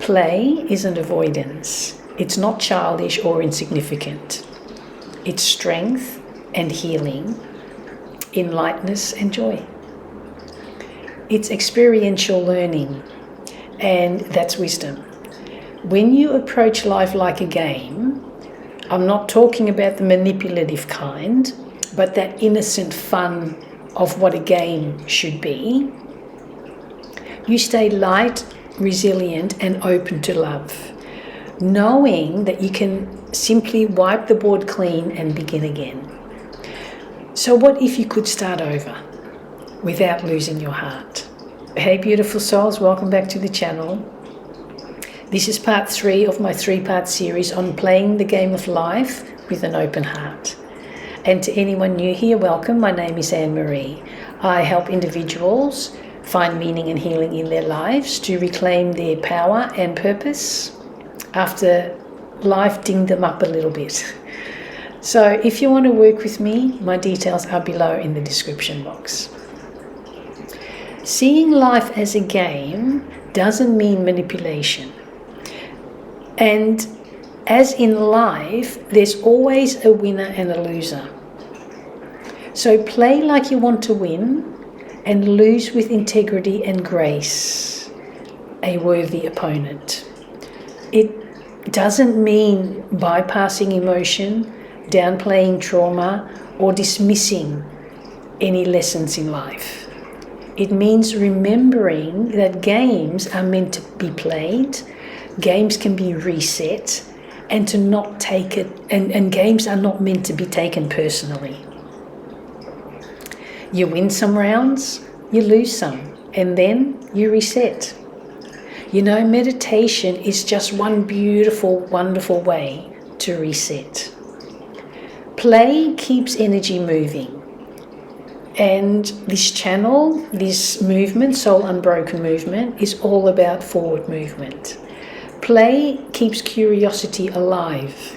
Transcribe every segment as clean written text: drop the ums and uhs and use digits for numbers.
Play isn't avoidance. It's not childish or insignificant. It's strength and healing in lightness and joy. It's experiential learning, and that's wisdom. When you approach life like a game, I'm not talking about the manipulative kind, but that innocent fun of what a game should be. You stay light, resilient, and open to love, knowing that you can simply wipe the board clean and begin again. So what if you could start over without losing your heart? Hey beautiful souls, welcome back to the channel. This is part 3 of my 3-part series on playing the game of life with an open heart. And to anyone new here, welcome. My name is Anne-Marie. I help individuals find meaning and healing in their lives to reclaim their power and purpose after life dinged them up a little bit. So if you want to work with me, my details are below in the description box. Seeing life as a game doesn't mean manipulation. And as in life, there's always a winner and a loser. So play like you want to win and lose with integrity and grace, a worthy opponent. It doesn't mean bypassing emotion, downplaying trauma, or dismissing any lessons in life. It means remembering that games are meant to be played, games can be reset, and to not take it, and games are not meant to be taken personally. You win some rounds, you lose some, and then you reset. You know, meditation is just one beautiful, wonderful way to reset. Play keeps energy moving. And this channel, this movement, Soul Unbroken movement, is all about forward movement. Play keeps curiosity alive.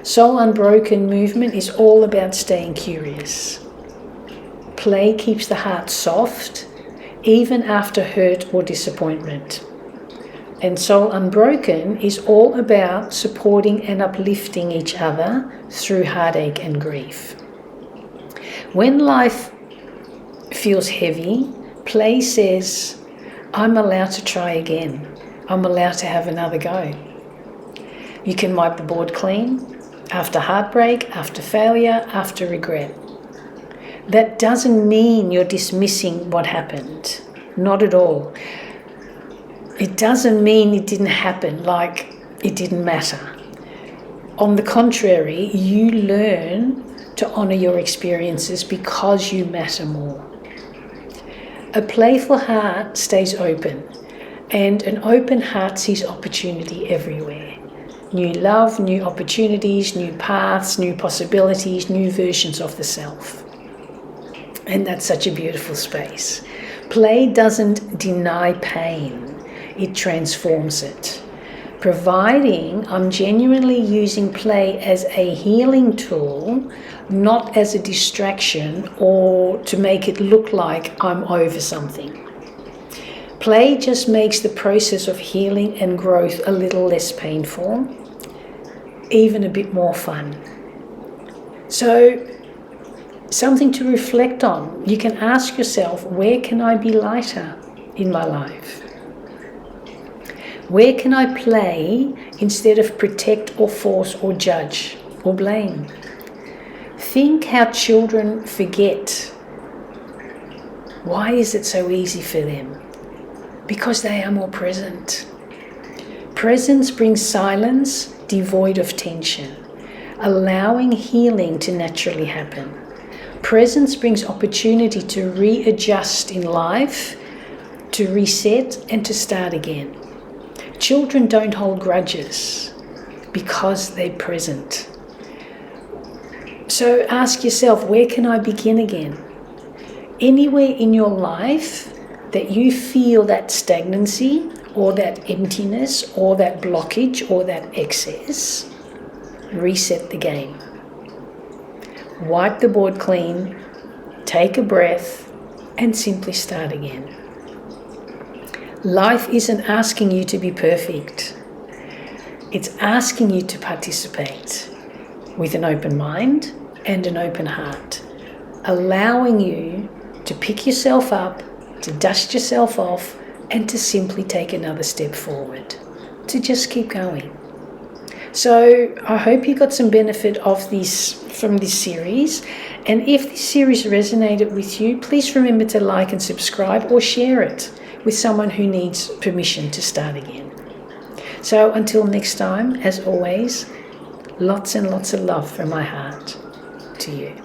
Soul Unbroken movement is all about staying curious. Play keeps the heart soft, even after hurt or disappointment. And Soul Unbroken is all about supporting and uplifting each other through heartache and grief. When life feels heavy, play says, I'm allowed to try again. I'm allowed to have another go. You can wipe the board clean after heartbreak, after failure, after regret. That doesn't mean you're dismissing what happened. Not at all. It doesn't mean it didn't happen, like it didn't matter. On the contrary, you learn to honor your experiences because you matter more. A playful heart stays open, and an open heart sees opportunity everywhere. New love, new opportunities, new paths, new possibilities, new versions of the self. And that's such a beautiful space. Play doesn't deny pain, it transforms it. Providing I'm genuinely using play as a healing tool, not as a distraction or to make it look like I'm over something. Play just makes the process of healing and growth a little less painful, even a bit more fun. So, something to reflect on. You can ask yourself, where can I be lighter in my life? Where can I play instead of protect or force or judge or blame? Think how children forget. Why is it so easy for them? Because they are more present. Presence brings silence devoid of tension, allowing healing to naturally happen. Presence brings opportunity to readjust in life, to reset and to start again. Children don't hold grudges because they're present. So ask yourself, where can I begin again? Anywhere in your life that you feel that stagnancy or that emptiness or that blockage or that excess, reset the game. Wipe the board clean, take a breath, and simply start again. Life isn't asking you to be perfect. It's asking you to participate with an open mind and an open heart, allowing you to pick yourself up, to dust yourself off, and to simply take another step forward, to just keep going. So I hope you got some benefit of this from this series. And if this series resonated with you, please remember to like and subscribe or share it with someone who needs permission to start again. So until next time, as always, lots and lots of love from my heart to you.